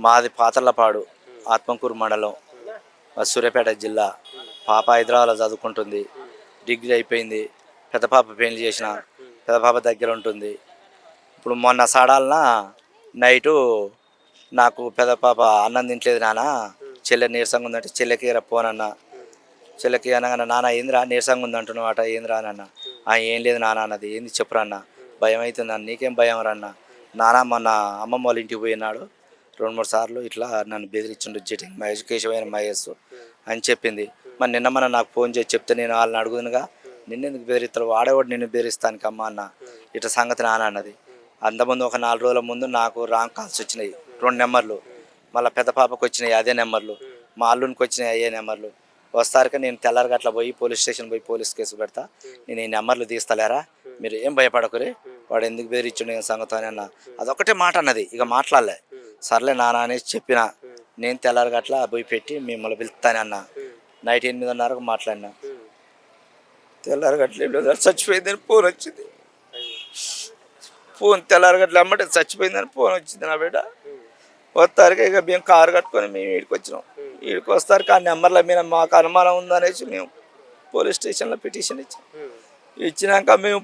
మాది పాతర్లపాడు, ఆత్మకూరు మండలం, సూర్యాపేట జిల్లా. పాప హైదరాబాద్లో చదువుకుంటుంది, డిగ్రీ అయిపోయింది. పెద్ద పాప పెళ్లి చేసిన, పెద్ద పాప దగ్గర ఉంటుంది. ఇప్పుడు మొన్న సడాలన నైటు నాకు పెద్ద పాప అన్నం తింటలేదు నాన్న, చెల్లె నీరసంగా ఉందంటే చెల్లెకి పోనన్న. చెల్లెకి అనగానే నాన్న ఏందిరా నీరసంగా ఉంది అంటున్నావు అట, ఏందిరా అన్న. ఏం లేదు నాన్న అన్నది. ఏంది చెప్పురా అన్న, భయం అవుతుంది అన్న. నీకేం భయం రా అన్న. నాన్న మొన్న అమ్మమ్మ వాళ్ళ ఇంటికి పోయినాడు 2-3 సార్లు ఇట్లా నన్ను బెదిరించిండు, జటింగ్ మహేష్ కేశవైన మహేష్ అని చెప్పింది. మరి నిన్న మన నాకు ఫోన్ చేసి చెప్తే నేను వాళ్ళని అడుగుదునుగా, నిన్నెందుకు బెదిరిస్తాడు, వాడేవాడు నిన్ను బెదిరిస్తానికి అమ్మ అన్న. ఇట్లా సంగతి నాన్న అన్నది. అంతకుముందు ఒక 4 రోజుల ముందు నాకు రాంగ్ కాల్స్ వచ్చినాయి, 2 నెంబర్లు. మళ్ళీ పెద్ద పాపకు వచ్చినాయి అదే నెంబర్లు, మా అల్లునికి వచ్చినాయి అయ్యే నెంబర్లు. వస్తారుగా నేను తెల్లారి గట్ల పోయి పోలీస్ స్టేషన్ పోయి పోలీస్ కేసు పెడతా, నేను ఈ నెంబర్లు తీస్తలేరా, మీరు ఏం భయపడకురే, వాడు ఎందుకు బెదిరించుండే సంగతి అని అన్న. అదొకటే మాట అన్నది, ఇక మాట్లాడలే. సర్లే నాన్న అనేసి చెప్పిన. నేను తెల్లారి గట్ల పోయి పెట్టి మిమ్మల్ని పిలుస్తాను అన్న. నైట్ 8:30కు మాట్లాడినా. తెల్లారి గట్ల చచ్చిపోయిందని ఫోన్ వచ్చింది. ఫోన్ తెల్లారి గట్ల అమ్మటే చచ్చిపోయిందని ఫోన్ వచ్చింది నా బిడ్డ. వస్తారుగా ఇక మేము కారు కట్టుకొని మేము ఈడికి వచ్చినాం. ఈడికి వస్తారుకి ఆ నెంబర్ల మీద మాకు అనుమానం ఉందనేసి మేము పోలీస్ స్టేషన్లో పిటిషన్ ఇచ్చినాక మేము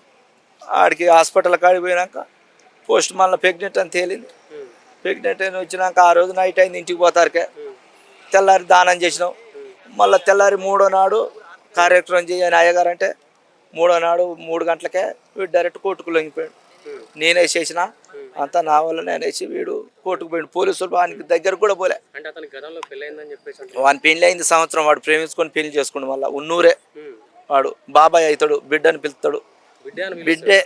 ఆడికి హాస్పిటల్ కాడికి పోయినాక పోస్ట్ మళ్ళీ ప్రెగ్నెంట్ అని తేలింది. ప్రెగ్నెంట్ అని వచ్చినాక ఆ రోజు నైట్ అయింది, ఇంటికి పోతారుకే. తెల్లారి దానం చేసినాం. మళ్ళీ తెల్లారి 3వ నాడు కార్యక్రమం చేయని అయ్యగారు అంటే 3వ నాడు 3 గంటలకే వీడు డైరెక్ట్ కోర్టుకు లొంగిపోయాడు. నేనే చేసిన అంతా నా వల్ల నేనేసి వీడు కోర్టుకు పోయాడు. పోలీసులు వానికి దగ్గర కూడా పోలే. వాని పెళ్ళి అయింది సంవత్సరం, వాడు ప్రేమించుకొని పెళ్లి చేసుకుని మళ్ళీ ఉన్నూరే. వాడు బాబాయ్ అవుతాడు, బిడ్డని పిలుస్తాడు. బిడ్డే